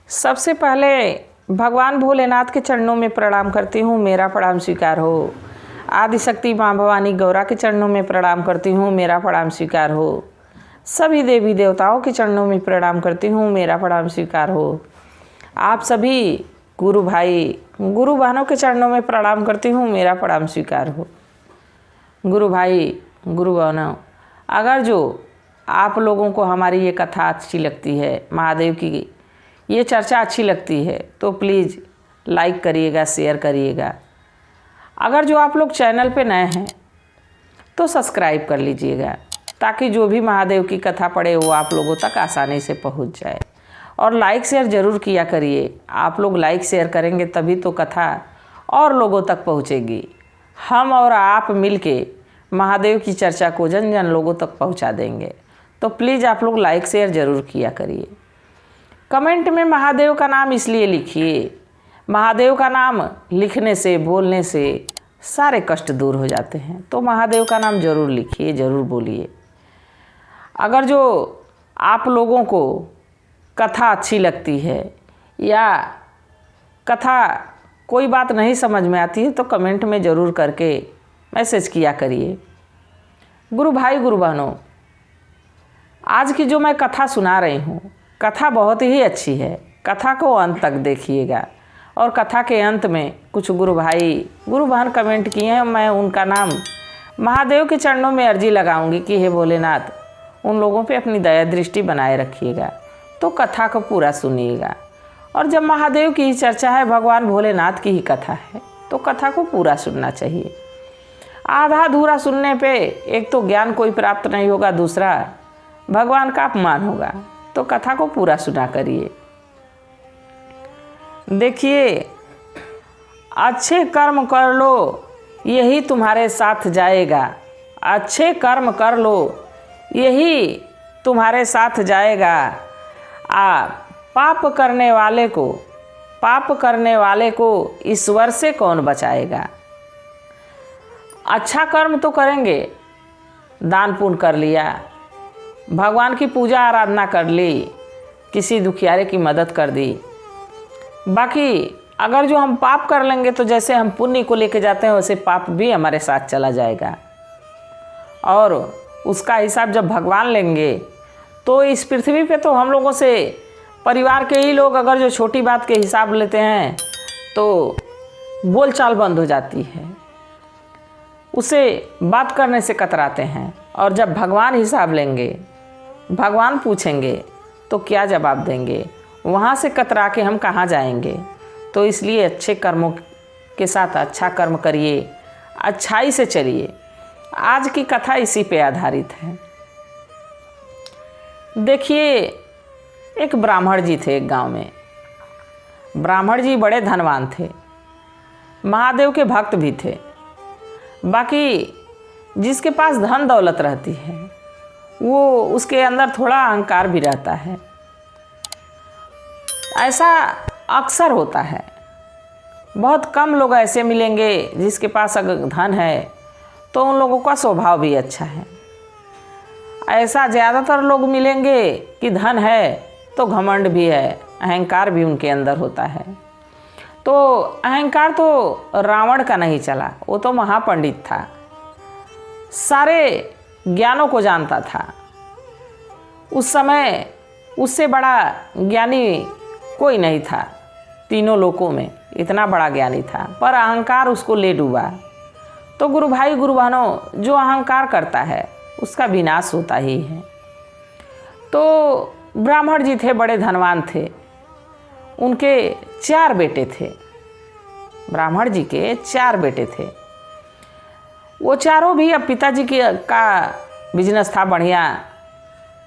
सबसे पहले भगवान भोलेनाथ के चरणों में प्रणाम करती हूँ, मेरा प्रणाम स्वीकार हो। आदिशक्ति माँ भवानी गौरा के चरणों में प्रणाम करती हूँ, मेरा प्रणाम स्वीकार हो। सभी देवी देवताओं के चरणों में प्रणाम करती हूँ, मेरा प्रणाम स्वीकार हो। आप सभी गुरु भाई गुरु बहनों के चरणों में प्रणाम करती हूँ, मेरा प्रणाम स्वीकार हो। गुरु भाई गुरु बहनों, अगर जो आप लोगों को हमारी ये कथा अच्छी लगती है, महादेव की ये चर्चा अच्छी लगती है, तो प्लीज़ लाइक करिएगा, शेयर करिएगा। अगर जो आप लोग चैनल पे नए हैं तो सब्सक्राइब कर लीजिएगा, ताकि जो भी महादेव की कथा पढ़े वो आप लोगों तक आसानी से पहुंच जाए। और लाइक शेयर ज़रूर किया करिए। आप लोग लाइक शेयर करेंगे तभी तो कथा और लोगों तक पहुंचेगी। हम और आप मिलके महादेव की चर्चा को जन जन लोगों तक पहुंचा देंगे। तो प्लीज़ आप लोग लाइक शेयर ज़रूर किया करिए। कमेंट में महादेव का नाम इसलिए लिखिए, महादेव का नाम लिखने से बोलने से सारे कष्ट दूर हो जाते हैं। तो महादेव का नाम ज़रूर लिखिए, ज़रूर बोलिए। अगर जो आप लोगों को कथा अच्छी लगती है या कथा कोई बात नहीं समझ में आती है तो कमेंट में ज़रूर करके मैसेज किया करिए। गुरु भाई गुरु बहनों, आज की जो मैं कथा सुना रही हूँ, कथा बहुत ही अच्छी है। कथा को अंत तक देखिएगा। और कथा के अंत में कुछ गुरु भाई गुरु बहन कमेंट किए हैं, मैं उनका नाम महादेव के चरणों में अर्जी लगाऊंगी कि हे भोलेनाथ, उन लोगों पे अपनी दया दृष्टि बनाए रखिएगा। तो कथा को पूरा सुनिएगा। और जब महादेव की ही चर्चा है, भगवान भोलेनाथ की ही कथा है, तो कथा को पूरा सुनना चाहिए। आधा अधूरा सुनने पे एक तो ज्ञान कोई प्राप्त नहीं होगा, दूसरा भगवान का अपमान होगा। तो कथा को पूरा सुना करिए। देखिए, अच्छे कर्म कर लो यही तुम्हारे साथ जाएगा। अच्छे कर्म कर लो यही तुम्हारे साथ जाएगा। पाप करने वाले को ईश्वर से कौन बचाएगा। अच्छा कर्म तो करेंगे, दान पुण्य कर लिया, भगवान की पूजा आराधना कर ली, किसी दुखियारे की मदद कर दी। बाकी अगर जो हम पाप कर लेंगे तो जैसे हम पुण्य को लेके जाते हैं वैसे पाप भी हमारे साथ चला जाएगा। और उसका हिसाब जब भगवान लेंगे तो इस पृथ्वी पे तो हम लोगों से परिवार के ही लोग अगर जो छोटी बात के हिसाब लेते हैं तो बोलचाल बंद हो जाती है, उसे बात करने से कतराते हैं। और जब भगवान हिसाब लेंगे, भगवान पूछेंगे तो क्या जवाब देंगे, वहाँ से कतरा के हम कहाँ जाएंगे। तो इसलिए अच्छे कर्मों के साथ अच्छा कर्म करिए, अच्छाई से चलिए। आज की कथा इसी पे आधारित है। देखिए, एक ब्राह्मण जी थे एक गांव में। ब्राह्मण जी बड़े धनवान थे, महादेव के भक्त भी थे। बाकी जिसके पास धन दौलत रहती है वो उसके अंदर थोड़ा अहंकार भी रहता है। ऐसा अक्सर होता है। बहुत कम लोग ऐसे मिलेंगे जिसके पास अगर धन है तो उन लोगों का स्वभाव भी अच्छा है। ऐसा ज़्यादातर लोग मिलेंगे कि धन है तो घमंड भी है, अहंकार भी उनके अंदर होता है। तो अहंकार तो रावण का नहीं चला, वो तो महापंडित था, सारे ज्ञानों को जानता था। उस समय उससे बड़ा ज्ञानी कोई नहीं था तीनों लोकों में, इतना बड़ा ज्ञानी था। पर अहंकार उसको ले डूबा। तो गुरु भाई गुरु बहनों, जो अहंकार करता है उसका विनाश होता ही है। तो ब्राह्मण जी थे, बड़े धनवान थे। उनके 4 बेटे थे। ब्राह्मण जी के 4 बेटे थे। वो चारों भी, अब पिताजी का बिजनेस था बढ़िया,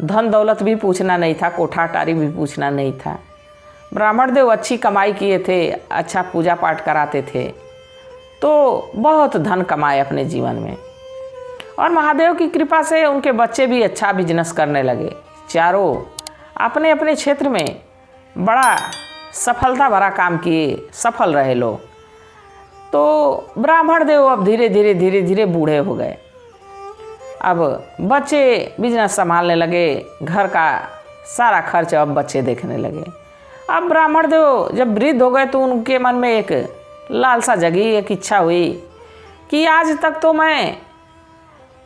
धन दौलत भी पूछना नहीं था, कोठा अटारी भी पूछना नहीं था। ब्राह्मण देव अच्छी कमाई किए थे, अच्छा पूजा पाठ कराते थे, तो बहुत धन कमाए अपने जीवन में। और महादेव की कृपा से उनके बच्चे भी अच्छा बिजनेस करने लगे। चारों अपने अपने क्षेत्र में बड़ा सफलता भरा काम किए, सफल रहे लोग। तो ब्राह्मण देव अब धीरे धीरे बूढ़े हो गए। अब बच्चे बिजनेस संभालने लगे, घर का सारा खर्च अब बच्चे देखने लगे। अब ब्राह्मण देव जब वृद्ध हो गए तो उनके मन में एक लालसा जगी, एक इच्छा हुई कि आज तक तो मैं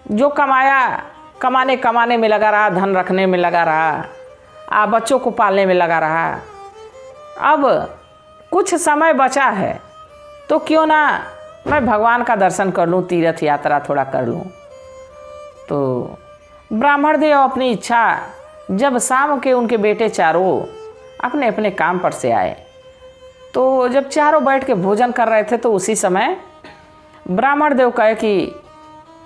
जो कमाया कमाने कमाने में लगा रहा, धन रखने में लगा रहा, बच्चों को पालने में लगा रहा, अब कुछ समय बचा है तो क्यों ना मैं भगवान का दर्शन कर लूँ, तीर्थ यात्रा थोड़ा कर लूँ। तो ब्राह्मण देव अपनी इच्छा, जब शाम के उनके बेटे चारों अपने अपने काम पर से आए तो जब चारों बैठ के भोजन कर रहे थे तो उसी समय ब्राह्मण देव कहे कि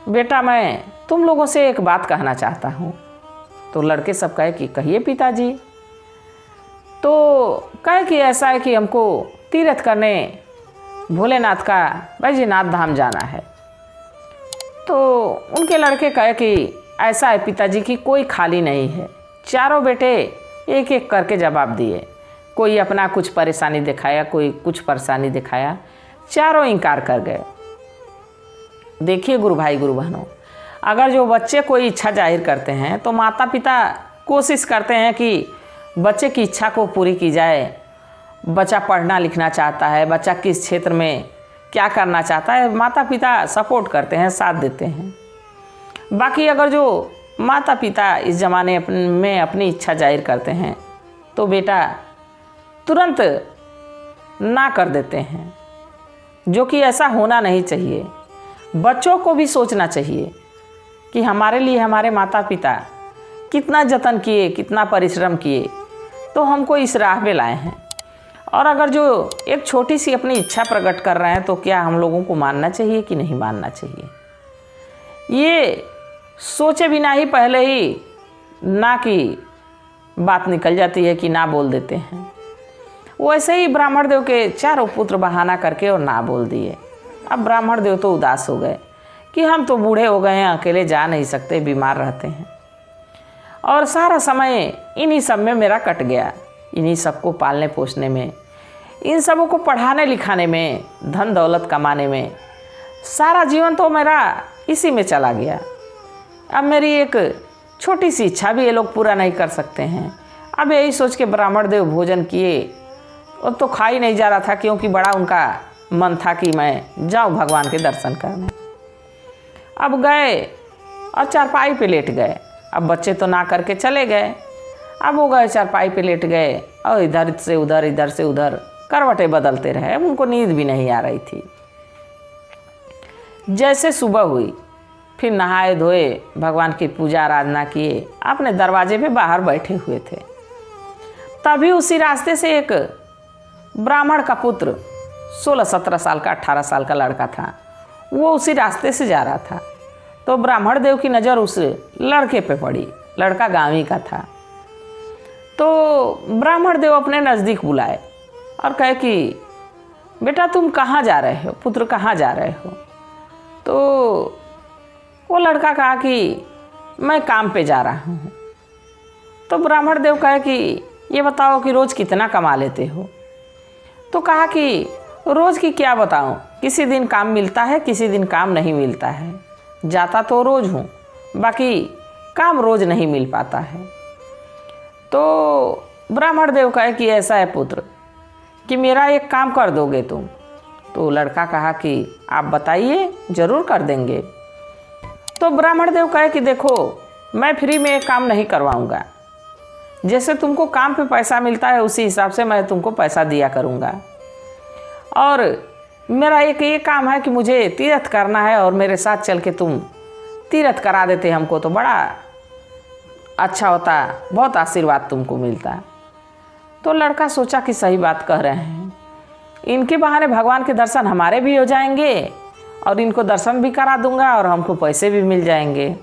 बेटा मैं तुम लोगों से एक बात कहना चाहता हूँ। तो लड़के सब कहे कि कहिए पिताजी। तो कहे कि ऐसा है कि हमको तीर्थ करने भोलेनाथ का बैजनाथ धाम जाना है। तो उनके लड़के कहे कि ऐसा है पिताजी कि कोई खाली नहीं है। चारों बेटे एक एक करके जवाब दिए, कोई अपना कुछ परेशानी दिखाया, कोई कुछ परेशानी दिखाया, चारों इनकार कर गए। देखिए गुरु भाई गुरु बहनों, अगर जो बच्चे कोई इच्छा जाहिर करते हैं तो माता पिता कोशिश करते हैं कि बच्चे की इच्छा को पूरी की जाए। बच्चा पढ़ना लिखना चाहता है, बच्चा किस क्षेत्र में क्या करना चाहता है, माता पिता सपोर्ट करते हैं, साथ देते हैं। बाकी अगर जो माता पिता इस ज़माने में अपनी इच्छा जाहिर करते हैं तो बेटा तुरंत ना कर देते हैं, जो कि ऐसा होना नहीं चाहिए। बच्चों को भी सोचना चाहिए कि हमारे लिए हमारे माता पिता कितना जतन किए, कितना परिश्रम किए तो हमको इस राह पे लाए हैं। और अगर जो एक छोटी सी अपनी इच्छा प्रकट कर रहे हैं तो क्या हम लोगों को मानना चाहिए कि नहीं मानना चाहिए। ये सोचे बिना ही पहले ही ना की बात निकल जाती है कि ना बोल देते हैं। वैसे ही ब्राह्मण देव के चारों पुत्र बहाना करके और ना बोल दिए। अब ब्राह्मण देव तो उदास हो गए कि हम तो बूढ़े हो गए हैं, अकेले जा नहीं सकते, बीमार रहते हैं और सारा समय इन्हीं सब में मेरा कट गया, इन्हीं सबको पालने पोसने में, इन सबों को पढ़ाने लिखाने में, धन दौलत कमाने में, सारा जीवन तो मेरा इसी में चला गया। अब मेरी एक छोटी सी इच्छा भी ये लोग पूरा नहीं कर सकते हैं। अब यही सोच के ब्राह्मण देव भोजन किए। अब तो खा ही नहीं जा रहा था क्योंकि बड़ा उनका मन था कि मैं जाऊं भगवान के दर्शन करने। अब गए और चारपाई पे लेट गए। अब बच्चे तो ना करके चले गए। अब वो गए चारपाई पे लेट गए और इधर से उधर करवटें बदलते रहे। उनको नींद भी नहीं आ रही थी। जैसे सुबह हुई फिर नहाए धोए, भगवान की पूजा आराधना किए, अपने दरवाजे पे बाहर बैठे हुए थे। तभी उसी रास्ते से एक ब्राह्मण का पुत्र 16-17 साल का 18 साल का लड़का था, वो उसी रास्ते से जा रहा था। तो ब्राह्मण देव की नज़र उस लड़के पे पड़ी। लड़का गाँवी का था। तो ब्राह्मण देव अपने नज़दीक बुलाए और कहे कि बेटा तुम कहाँ जा रहे हो, पुत्र कहाँ जा रहे हो। तो वो लड़का कहा कि मैं काम पे जा रहा हूँ। तो ब्राह्मण देव कहे कि ये बताओ कि रोज़ कितना कमा लेते हो। तो कहा कि रोज़ की क्या बताऊँ, किसी दिन काम मिलता है, किसी दिन काम नहीं मिलता है। जाता तो रोज़ हूँ, बाकी काम रोज़ नहीं मिल पाता है। तो ब्राह्मण देव कहे कि ऐसा है पुत्र कि मेरा एक काम कर दोगे तुम। तो लड़का कहा कि आप बताइए, ज़रूर कर देंगे। तो ब्राह्मण देव कहे कि देखो मैं फ्री में एक काम नहीं करवाऊँगा, जैसे तुमको काम पे पैसा मिलता है उसी हिसाब से मैं तुमको पैसा दिया करूँगा। और मेरा एक ये काम है कि मुझे तीर्थ करना है और मेरे साथ चल के तुम तीर्थ करा देते हमको तो बड़ा अच्छा होता, बहुत आशीर्वाद तुमको मिलता। तो लड़का सोचा कि सही बात कह रहे हैं, इनके बहाने भगवान के दर्शन हमारे भी हो जाएंगे और इनको दर्शन भी करा दूंगा और हमको पैसे भी मिल जाएंगे।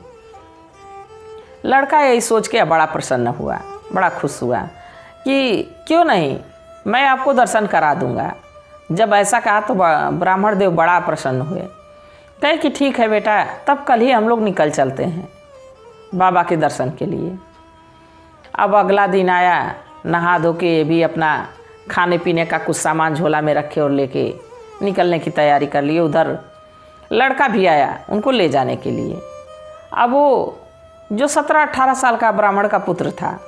लड़का यही सोच के बड़ा प्रसन्न हुआ, बड़ा खुश हुआ कि क्यों नहीं, मैं आपको दर्शन करा दूंगा। जब ऐसा कहा तो ब्राह्मण देव बड़ा प्रसन्न हुए। कहे कि ठीक है बेटा, तब कल ही हम लोग निकल चलते हैं बाबा के दर्शन के लिए। अब अगला दिन आया, नहा धो के भी अपना खाने पीने का कुछ सामान झोला में रखे और लेके निकलने की तैयारी कर लिए। उधर लड़का भी आया उनको ले जाने के लिए। अब वो जो 17-18 साल का ब्राह्मण का पुत्र था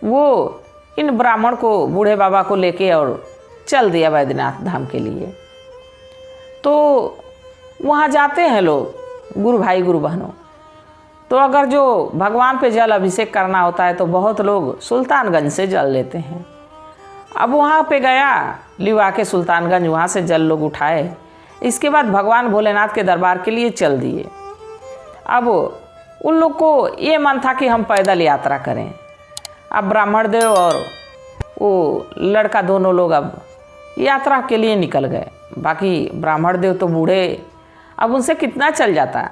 वो इन ब्राह्मण को, बूढ़े बाबा को लेके और चल दिया बैद्यनाथ धाम के लिए। तो वहाँ जाते हैं लोग, गुरु भाई गुरु बहनों। तो अगर जो भगवान पे जल अभिषेक करना होता है तो बहुत लोग सुल्तानगंज से जल लेते हैं। अब वहाँ पे गया लिवा के सुल्तानगंज, वहाँ से जल लोग उठाए। इसके बाद भगवान भोलेनाथ के दरबार के लिए चल दिए। अब उन लोग को ये मन था कि हम पैदल यात्रा करें। अब ब्राह्मण देव और वो लड़का दोनों लोग अब यात्रा के लिए निकल गए। बाकी ब्राह्मण देव तो बूढ़े, अब उनसे कितना चल जाता।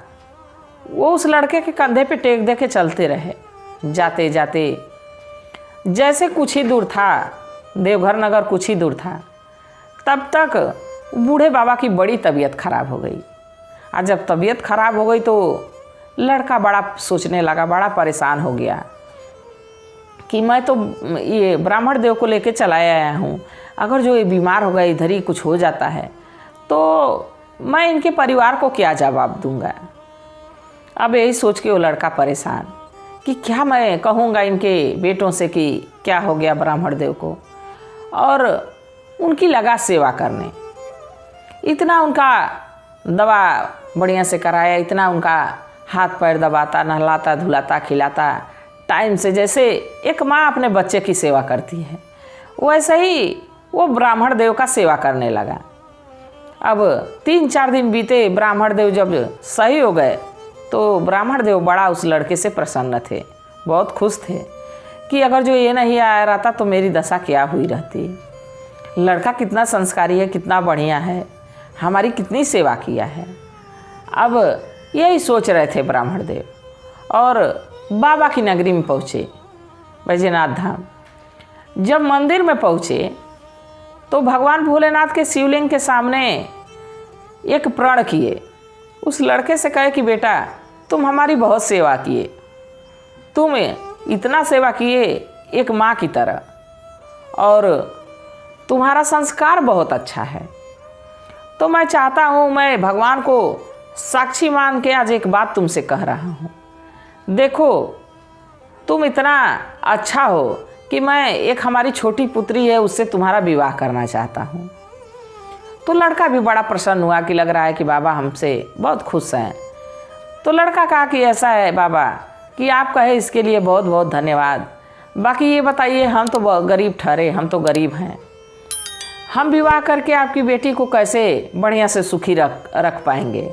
वो उस लड़के के कंधे पे टेक दे के चलते रहे। जाते जाते जैसे कुछ ही दूर था, देवघर नगर कुछ ही दूर था, तब तक बूढ़े बाबा की बड़ी तबीयत खराब हो गई। और जब तबीयत खराब हो गई तो लड़का बड़ा सोचने लगा, बड़ा परेशान हो गया कि मैं तो ये ब्राह्मण देव को लेके चला आया हूँ, अगर जो ये बीमार हो गए, इधर ही कुछ हो जाता है तो मैं इनके परिवार को क्या जवाब दूंगा। अब यही सोच के वो लड़का परेशान कि क्या मैं कहूँगा इनके बेटों से कि क्या हो गया ब्राह्मण देव को, और उनकी लगा सेवा करने। इतना उनका दवा बढ़िया से कराया, इतना उनका हाथ पैर दबाता, नहलाता धुलाता खिलाता टाइम से, जैसे एक माँ अपने बच्चे की सेवा करती है, वैसे ही वो ब्राह्मण देव का सेवा करने लगा। अब 3-4 दिन बीते, ब्राह्मण देव जब सही हो गए तो ब्राह्मण देव बड़ा उस लड़के से प्रसन्न थे, बहुत खुश थे कि अगर जो ये नहीं आया रहता तो मेरी दशा क्या हुई रहती। लड़का कितना संस्कारी है, कितना बढ़िया है, हमारी कितनी सेवा किया है। अब यही सोच रहे थे ब्राह्मण देव और बाबा की नगरी में पहुँचे, बैजनाथ धाम। जब मंदिर में पहुँचे तो भगवान भोलेनाथ के शिवलिंग के सामने एक प्रण किए। उस लड़के से कहे कि बेटा तुम हमारी बहुत सेवा किए, तुम इतना सेवा किए एक माँ की तरह, और तुम्हारा संस्कार बहुत अच्छा है। तो मैं चाहता हूँ, मैं भगवान को साक्षी मान के आज एक बात तुमसे कह रहा हूँ। देखो तुम इतना अच्छा हो कि मैं एक हमारी छोटी पुत्री है उससे तुम्हारा विवाह करना चाहता हूँ। तो लड़का भी बड़ा प्रसन्न हुआ कि लग रहा है कि बाबा हमसे बहुत खुश हैं। तो लड़का कहा कि ऐसा है बाबा कि आप कहे इसके लिए बहुत बहुत धन्यवाद, बाकी ये बताइए हम तो गरीब ठहरे, हम तो गरीब हैं, हम विवाह करके आपकी बेटी को कैसे बढ़िया से सुखी रख पाएंगे।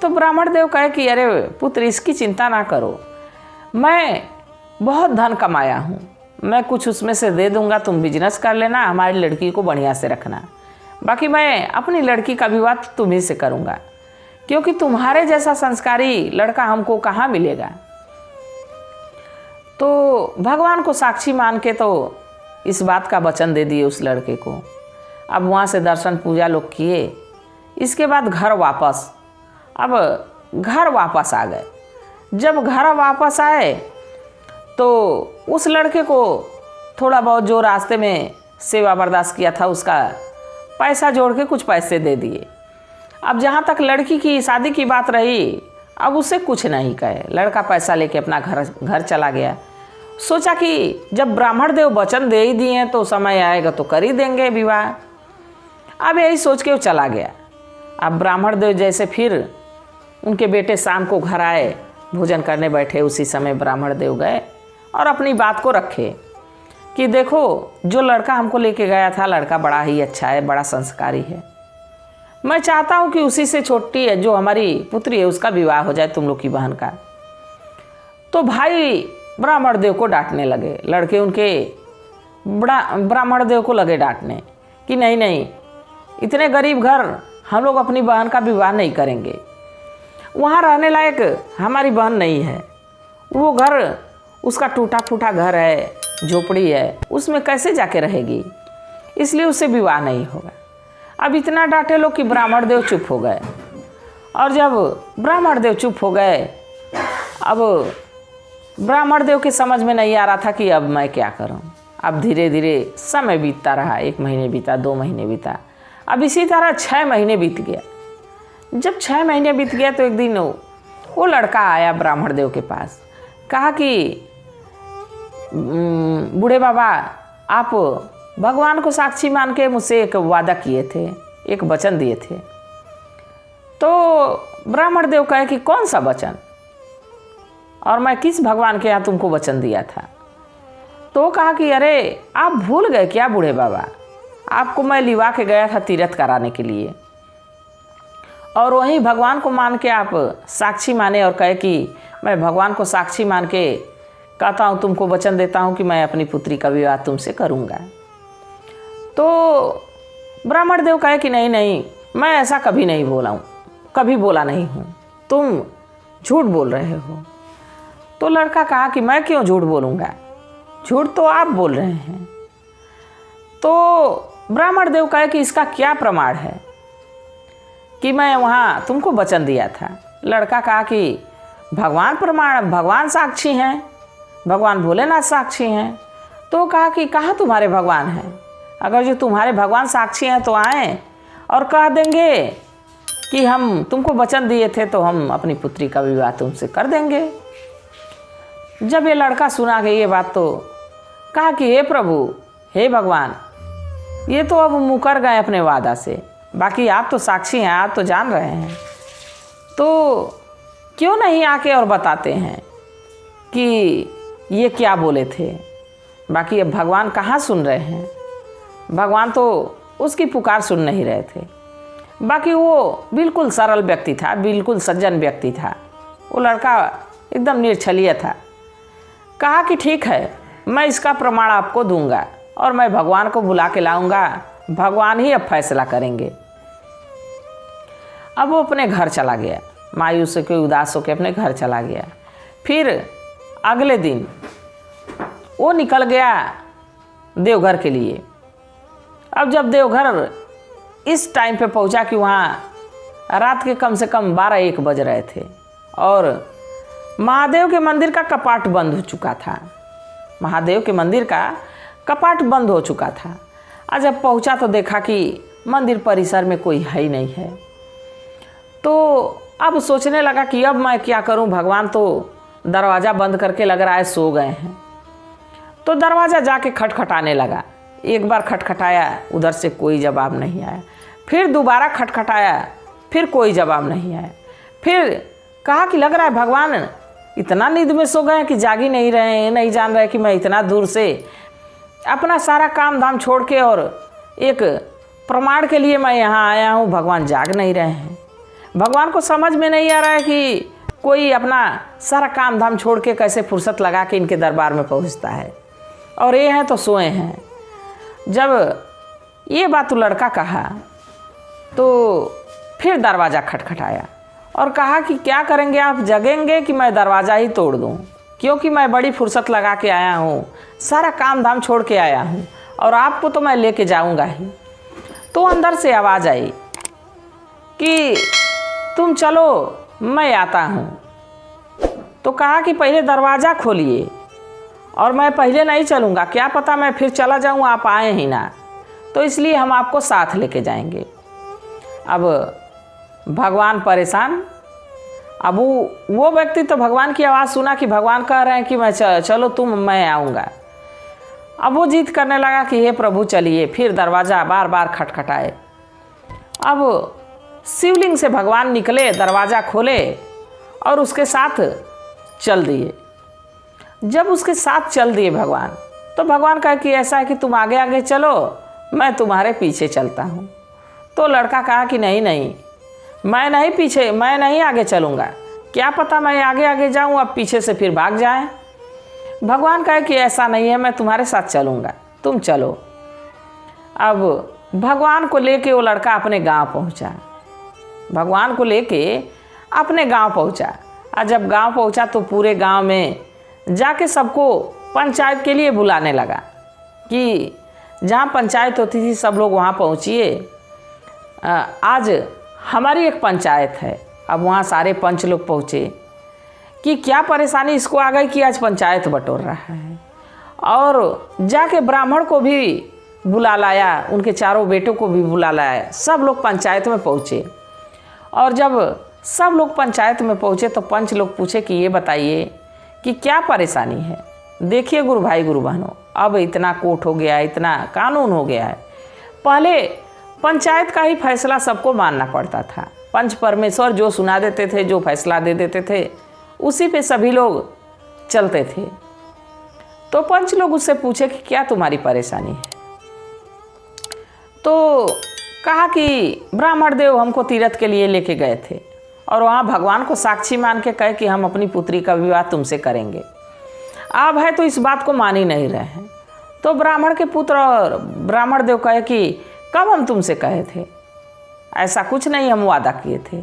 तो ब्राह्मण देव कहे कि अरे पुत्र इसकी चिंता ना करो, मैं बहुत धन कमाया हूँ, मैं कुछ उसमें से दे दूँगा, तुम बिजनेस कर लेना, हमारी लड़की को बढ़िया से रखना, बाकी मैं अपनी लड़की का विवाह तुम्ही से करूँगा, क्योंकि तुम्हारे जैसा संस्कारी लड़का हमको कहाँ मिलेगा। तो भगवान को साक्षी मान के तो इस बात का वचन दे दिए उस लड़के को। अब वहाँ से दर्शन पूजा लोग किए। इसके बाद घर वापस आ गए। जब घर वापस आए तो उस लड़के को थोड़ा बहुत जो रास्ते में सेवा बर्दाश्त किया था उसका पैसा जोड़ के कुछ पैसे दे दिए। अब जहाँ तक लड़की की शादी की बात रही, अब उसे कुछ नहीं कहे, लड़का पैसा लेके अपना घर चला गया। सोचा कि जब ब्राह्मण देव वचन दे ही दिए हैं तो समय आएगा तो कर ही देंगे विवाह। अब यही सोच के वो चला गया। अब ब्राह्मण देव जैसे फिर उनके बेटे शाम को घर आए, भोजन करने बैठे, उसी समय ब्राह्मण देव गए और अपनी बात को रखे कि देखो जो लड़का हमको लेके गया था, लड़का बड़ा ही अच्छा है, बड़ा संस्कारी है, मैं चाहता हूँ कि उसी से छोटी है जो हमारी पुत्री है उसका विवाह हो जाए, तुम लोग की बहन का। तो भाई ब्राह्मण देव को डांटने लगे, लड़के उनके ब्राह्मण देव को लगे डांटने कि नहीं नहीं, इतने गरीब घर हम लोग अपनी बहन का विवाह नहीं करेंगे, वहाँ रहने लायक हमारी बहन नहीं है, वो घर उसका टूटा फूटा घर है, झोपड़ी है, उसमें कैसे जाके रहेगी, इसलिए उससे विवाह नहीं होगा। अब इतना डांटे लोग कि ब्राह्मण देव चुप हो गए। और जब ब्राह्मण देव चुप हो गए, अब ब्राह्मण देव के समझ में नहीं आ रहा था कि अब मैं क्या करूं। अब धीरे धीरे समय बीतता रहा, 1 महीने बीता, 2 महीने बीता, अब इसी तरह 6 महीने बीत गया। जब 6 महीने बीत गया तो एक दिन वो लड़का आया ब्राह्मण देव के पास, कहा कि बूढ़े बाबा आप भगवान को साक्षी मान के मुझसे एक वादा किए थे, एक वचन दिए थे। तो ब्राह्मण देव कहे कि कौन सा वचन, और मैं किस भगवान के यहाँ तुमको वचन दिया था? तो कहा कि अरे आप भूल गए क्या बूढ़े बाबा, आपको मैं लिवा के गया था तीर्थ कराने के लिए, और वहीं भगवान को मान के आप साक्षी माने और कहे कि मैं भगवान को साक्षी मान के कहता हूँ, तुमको वचन देता हूँ कि मैं अपनी पुत्री का विवाह तुमसे करूँगा। तो ब्राह्मण देव कहे कि नहीं नहीं, मैं ऐसा कभी नहीं बोला हूँ, कभी बोला नहीं हूँ, तुम झूठ बोल रहे हो। तो लड़का कहा कि मैं क्यों झूठ बोलूँगा, झूठ तो आप बोल रहे हैं। तो ब्राह्मण देव कहे कि इसका क्या प्रमाण है कि मैं वहाँ तुमको वचन दिया था? लड़का कहा कि भगवान प्रमाण, भगवान साक्षी हैं, भगवान भोलेनाथ साक्षी हैं। तो कहा कि कहाँ तुम्हारे भगवान हैं? अगर जो तुम्हारे भगवान साक्षी हैं तो आएँ और कह देंगे कि हम तुमको वचन दिए थे तो हम अपनी पुत्री का विवाह तुमसे कर देंगे। जब ये लड़का सुना कि ये बात, तो कहा कि हे प्रभु, हे भगवान, ये तो अब मुकर गए अपने वादा से, बाकी आप तो साक्षी हैं, आप तो जान रहे हैं, तो क्यों नहीं आके और बताते हैं कि ये क्या बोले थे? बाकी अब भगवान कहाँ सुन रहे हैं, भगवान तो उसकी पुकार सुन नहीं रहे थे। बाकी वो बिल्कुल सरल व्यक्ति था, बिल्कुल सज्जन व्यक्ति था, वो लड़का एकदम निर्छलीय था। कहा कि ठीक है, मैं इसका प्रमाण आपको दूंगा और मैं भगवान को बुला के लाऊंगा, भगवान ही अब फैसला करेंगे। अब वो अपने घर चला गया, मायूस होकर उदास होकर अपने घर चला गया। फिर अगले दिन वो निकल गया देवघर के लिए। अब जब देवघर इस टाइम पे पहुंचा कि वहाँ रात के कम से कम 12-1 बज रहे थे और महादेव के मंदिर का कपाट बंद हो चुका था। महादेव के मंदिर का कपाट बंद हो चुका था। आज जब पहुंचा तो देखा कि मंदिर परिसर में कोई है ही नहीं है। तो अब सोचने लगा कि अब मैं क्या करूं, भगवान तो दरवाज़ा बंद करके लग रहा है सो गए हैं। तो दरवाज़ा जाके खटखटाने लगा। एक बार खटखटाया, उधर से कोई जवाब नहीं आया। फिर दोबारा खटखटाया, फिर कोई जवाब नहीं आया। फिर कहा कि लग रहा है भगवान इतना नींद में सो गए कि जाग ही नहीं रहे हैं, नहीं जान रहे कि मैं इतना दूर से अपना सारा काम धाम छोड़ के और एक प्रमाण के लिए मैं यहाँ आया हूँ, भगवान जाग नहीं रहे हैं। भगवान को समझ में नहीं आ रहा है कि कोई अपना सारा काम धाम छोड़ के कैसे फुर्सत लगा के इनके दरबार में पहुँचता है, और ये हैं तो सोए हैं। जब ये बात लड़का कहा तो फिर दरवाज़ा खटखटाया और कहा कि क्या करेंगे आप, जगेंगे कि मैं दरवाज़ा ही तोड़ दूं, क्योंकि मैं बड़ी फुर्सत लगा के आया हूँ, सारा काम धाम छोड़ के आया हूँ और आपको तो मैं लेके जाऊँगा ही। तो अंदर से आवाज़ आई कि तुम चलो मैं आता हूँ। तो कहा कि पहले दरवाज़ा खोलिए, और मैं पहले नहीं चलूँगा, क्या पता मैं फिर चला जाऊँ, आप आए ही ना, तो इसलिए हम आपको साथ लेके जाएंगे। अब भगवान परेशान। अब वो व्यक्ति तो भगवान की आवाज़ सुना कि भगवान कह रहे हैं कि मैं चलो तुम, मैं आऊँगा। अब वो जिद करने लगा कि हे प्रभु चलिए। फिर दरवाज़ा बार बार खटखटाए। अब शिवलिंग से भगवान निकले, दरवाज़ा खोले और उसके साथ चल दिए। जब उसके साथ चल दिए भगवान, तो भगवान कहा कि ऐसा है कि तुम आगे आगे चलो, मैं तुम्हारे पीछे चलता हूँ। तो लड़का कहा कि नहीं नहीं, मैं नहीं पीछे, मैं नहीं आगे चलूँगा, क्या पता मैं आगे आगे जाऊँ अब पीछे से फिर भाग जाएं। भगवान कहे कि ऐसा नहीं है, मैं तुम्हारे साथ चलूँगा, तुम चलो। अब भगवान को लेके वो लड़का अपने गांव पहुँचा। भगवान को लेके अपने गांव पहुँचा। और जब गांव पहुँचा तो पूरे गांव में जाके सबको पंचायत के लिए बुलाने लगा कि जहाँ पंचायत होती थी सब लोग वहाँ पहुँचिए, आज हमारी एक पंचायत है। अब वहाँ सारे पंच लोग पहुँचे कि क्या परेशानी इसको आ गई कि आज पंचायत बटोर रहा है। और जाके ब्राह्मण को भी बुला लाया, उनके चारों बेटों को भी बुला लाया। सब लोग पंचायत में पहुँचे। और जब सब लोग पंचायत में पहुँचे तो पंच लोग पूछे कि ये बताइए कि क्या परेशानी है। देखिए गुरु भाई गुरु बहनों, अब इतना कोर्ट हो गया है, इतना कानून हो गया है। पहले पंचायत का ही फैसला सबको मानना पड़ता था। पंच परमेश्वर जो सुना देते थे, जो फैसला दे देते थे, उसी पे सभी लोग चलते थे। तो पंच लोग उससे पूछे कि क्या तुम्हारी परेशानी है। तो कहा कि ब्राह्मण देव हमको तीर्थ के लिए लेके गए थे और वहाँ भगवान को साक्षी मान के कहे कि हम अपनी पुत्री का विवाह तुमसे करेंगे। आप है तो इस बात को मान ही नहीं रहे हैं। तो ब्राह्मण के पुत्र और ब्राह्मण देव कहे कि कब हम तुमसे कहे थे, ऐसा कुछ नहीं, हम वादा किए थे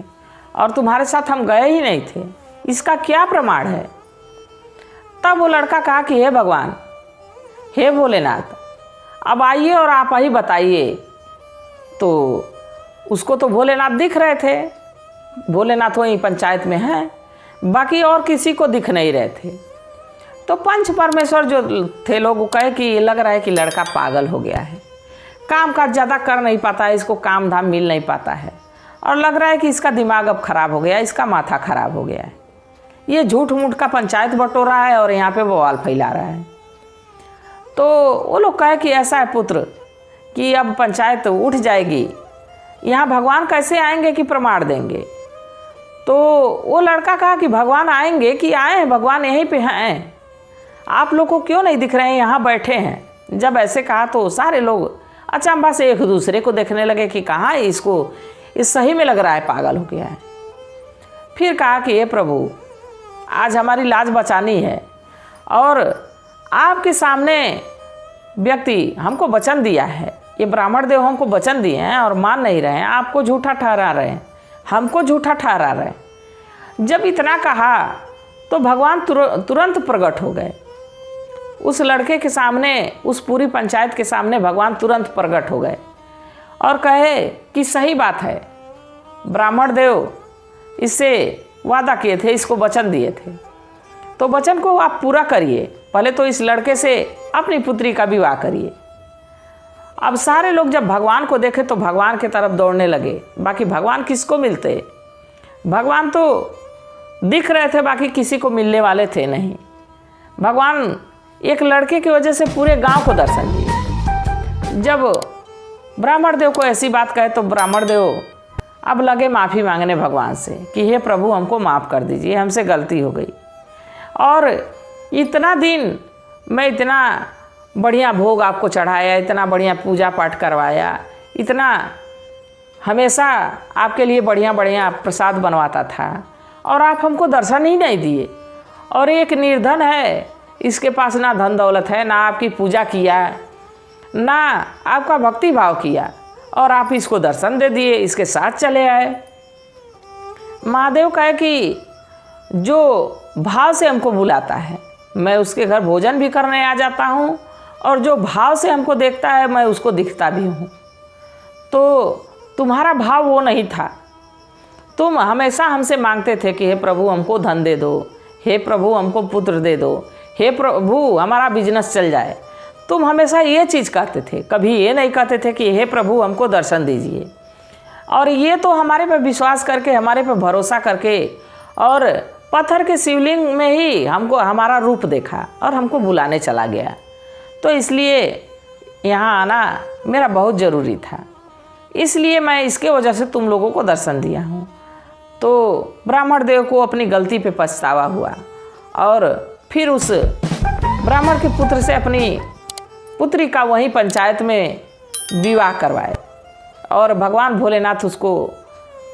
और तुम्हारे साथ हम गए ही नहीं थे, इसका क्या प्रमाण है। तब वो लड़का कहा कि हे भगवान, हे भोलेनाथ, अब आइए और आप ही बताइए। तो उसको तो भोलेनाथ दिख रहे थे, भोलेनाथ वहीं पंचायत में हैं, बाकी और किसी को दिख नहीं रहे थे। तो पंच परमेश्वर जो थे लोग, वो कहे कि ये लग रहा है कि लड़का पागल हो गया है, काम काज ज़्यादा कर नहीं पाता है, इसको काम धाम मिल नहीं पाता है और लग रहा है कि इसका दिमाग अब ख़राब हो गया, इसका माथा ख़राब हो गया है, ये झूठ मूठ का पंचायत बटोरा है और यहाँ पे बवाल फैला रहा है। तो वो लोग कहे कि ऐसा है पुत्र कि अब पंचायत उठ जाएगी, यहाँ भगवान कैसे आएंगे कि प्रमाण देंगे। तो वो लड़का कहा कि भगवान आएंगे कि आए हैं, भगवान यहीं पे हैं, आप लोग को क्यों नहीं दिख रहे हैं, यहाँ बैठे हैं। जब ऐसे कहा तो सारे लोग अचंभा से एक दूसरे को देखने लगे कि कहाँ इसको, इस सही में लग रहा है पागल हो गया है। फिर कहा कि हे प्रभु, आज हमारी लाज बचानी है और आपके सामने व्यक्ति हमको वचन दिया है, ये ब्राह्मण देव हमको वचन दिए हैं और मान नहीं रहे हैं, आपको झूठा ठहरा रहे हैं, हमको झूठा ठहरा रहे हैं। जब इतना कहा तो भगवान तुरंत प्रकट हो गए उस लड़के के सामने, उस पूरी पंचायत के सामने भगवान तुरंत प्रकट हो गए और कहे कि सही बात है, ब्राह्मण देव इससे वादा किए थे, इसको वचन दिए थे, तो वचन को आप पूरा करिए, पहले तो इस लड़के से अपनी पुत्री का विवाह करिए। अब सारे लोग जब भगवान को देखे तो भगवान की तरफ दौड़ने लगे। बाकी भगवान किसको मिलते, भगवान तो दिख रहे थे, बाकी किसी को मिलने वाले थे नहीं। भगवान एक लड़के की वजह से पूरे गांव को दर्शन दिए। जब ब्राह्मण देव को ऐसी बात कहे तो ब्राह्मण देव अब लगे माफ़ी मांगने भगवान से कि हे प्रभु, हमको माफ़ कर दीजिए, हमसे गलती हो गई और इतना दिन मैं इतना बढ़िया भोग आपको चढ़ाया, इतना बढ़िया पूजा पाठ करवाया, इतना हमेशा आपके लिए बढ़िया बढ़िया प्रसाद बनवाता था और आप हमको दर्शन ही नहीं दिए। और एक निर्धन है, इसके पास ना धन दौलत है, ना आपकी पूजा किया, ना आपका भक्ति भाव किया और आप इसको दर्शन दे दिए, इसके साथ चले आए। महादेव कहे कि जो भाव से हमको बुलाता है, मैं उसके घर भोजन भी करने आ जाता हूँ और जो भाव से हमको देखता है मैं उसको दिखता भी हूँ। तो तुम्हारा भाव वो नहीं था, तुम हमेशा हमसे मांगते थे कि हे प्रभु हमको धन दे दो, हे प्रभु हमको पुत्र दे दो, हे प्रभु हमारा बिजनेस चल जाए। तुम हमेशा ये चीज़ कहते थे, कभी ये नहीं कहते थे कि हे प्रभु हमको दर्शन दीजिए। और ये तो हमारे पे विश्वास करके, हमारे पे भरोसा करके और पत्थर के शिवलिंग में ही हमको हमारा रूप देखा और हमको बुलाने चला गया। तो इसलिए यहाँ आना मेरा बहुत ज़रूरी था, इसलिए मैं इसके वजह से तुम लोगों को दर्शन दिया हूँ। तो ब्राह्मण देव को अपनी गलती पे पछतावा हुआ और फिर उस ब्राह्मण के पुत्र से अपनी पुत्री का वहीं पंचायत में विवाह करवाए। और भगवान भोलेनाथ उसको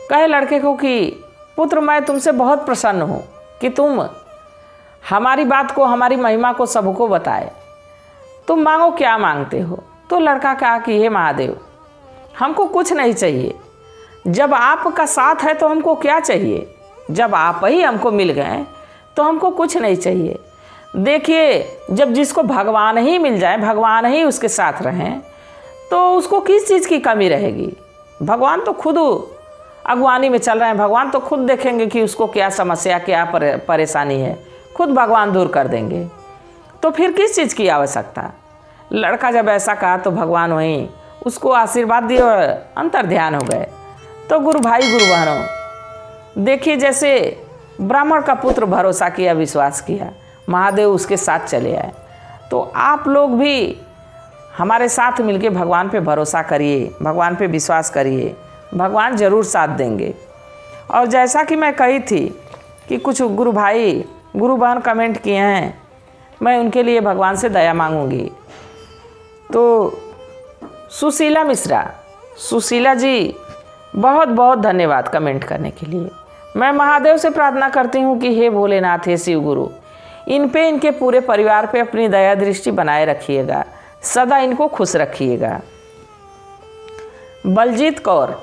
कहे लड़के को कि पुत्र, मैं तुमसे बहुत प्रसन्न हूँ कि तुम हमारी बात को, हमारी महिमा को सबको बताए, तुम मांगो क्या मांगते हो। तो लड़का कहा कि हे महादेव, हमको कुछ नहीं चाहिए, जब आपका साथ है तो हमको क्या चाहिए, जब आप ही हमको मिल गए तो हमको कुछ नहीं चाहिए। देखिए, जब जिसको भगवान ही मिल जाए, भगवान ही उसके साथ रहें, तो उसको किस चीज़ की कमी रहेगी। भगवान तो खुद अगवानी में चल रहे हैं, भगवान तो खुद देखेंगे कि उसको क्या समस्या, क्या परेशानी है, खुद भगवान दूर कर देंगे, तो फिर किस चीज़ की आवश्यकता। लड़का जब ऐसा कहा तो भगवान वहीं उसको आशीर्वाद दिए और अंतर ध्यान हो गए। तो गुरु भाई गुरु बहनों, देखिए जैसे ब्राह्मण का पुत्र भरोसा किया, विश्वास किया, महादेव उसके साथ चले आए। तो आप लोग भी हमारे साथ मिलके भगवान पे भरोसा करिए, भगवान पे विश्वास करिए, भगवान ज़रूर साथ देंगे। और जैसा कि मैं कही थी कि कुछ गुरु भाई गुरु बहन कमेंट किए हैं, मैं उनके लिए भगवान से दया मांगूंगी। तो सुशीला मिश्रा, सुशीला जी बहुत बहुत धन्यवाद कमेंट करने के लिए। मैं महादेव से प्रार्थना करती हूँ कि हे भोलेनाथ, हे शिव गुरु, इन पे इनके पूरे परिवार पे अपनी दया दृष्टि बनाए रखिएगा, सदा इनको खुश रखिएगा। बलजीत कौर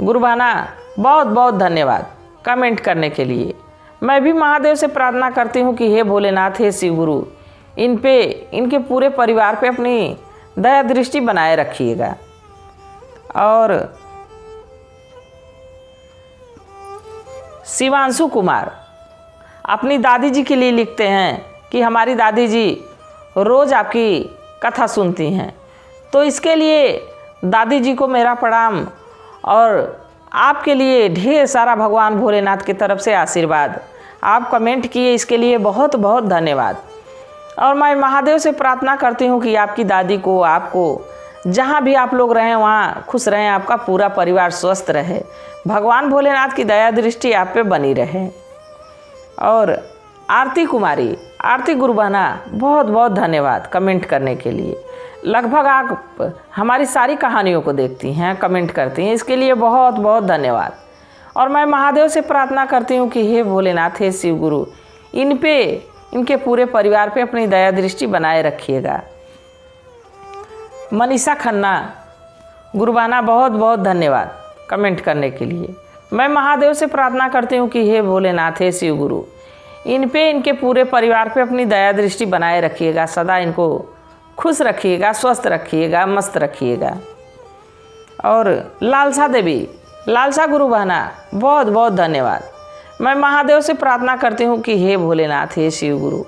गुरुबाना बहुत बहुत धन्यवाद कमेंट करने के लिए। मैं भी महादेव से प्रार्थना करती हूँ कि हे भोलेनाथ, हे शिव गुरु, इन पे इनके पूरे परिवार पे अपनी दया दृष्टि बनाए रखिएगा। और शिवांशु कुमार अपनी दादी जी के लिए लिखते हैं कि हमारी दादी जी रोज़ आपकी कथा सुनती हैं, तो इसके लिए दादी जी को मेरा प्रणाम और आपके लिए ढेर सारा भगवान भोलेनाथ की तरफ से आशीर्वाद। आप कमेंट किए, इसके लिए बहुत बहुत धन्यवाद। और मैं महादेव से प्रार्थना करती हूँ कि आपकी दादी को, आपको जहाँ भी आप लोग रहें वहाँ खुश रहें, आपका पूरा परिवार स्वस्थ रहे, भगवान भोलेनाथ की दया दृष्टि आप पे बनी रहे। और आरती कुमारी, आरती गुरुबाना बहुत बहुत धन्यवाद कमेंट करने के लिए। लगभग आप हमारी सारी कहानियों को देखती हैं, कमेंट करती हैं, इसके लिए बहुत बहुत धन्यवाद। और मैं महादेव से प्रार्थना करती हूँ कि हे भोलेनाथ, हे शिव गुरु, इन पे इनके पूरे परिवार पे अपनी दया दृष्टि बनाए रखिएगा। मनीषा खन्ना गुरुबाना बहुत बहुत धन्यवाद कमेंट करने के लिए। मैं महादेव से प्रार्थना करती हूँ कि हे भोलेनाथ, हे शिव गुरु, इन पे इनके पूरे परिवार पे अपनी दया दृष्टि बनाए रखिएगा, सदा इनको खुश रखिएगा, स्वस्थ रखिएगा, मस्त रखिएगा। और लालसा देवी, लालसा गुरु बहना बहुत बहुत धन्यवाद। मैं महादेव से प्रार्थना करती हूँ कि हे भोलेनाथ, हे शिव गुरु,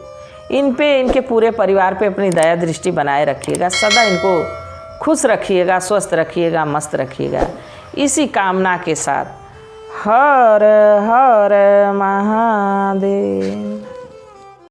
इन पे इनके पूरे परिवार पे अपनी दया दृष्टि बनाए रखिएगा, सदा इनको खुश रखिएगा, स्वस्थ रखिएगा, मस्त रखिएगा। इसी कामना के साथ हर हर महादेव।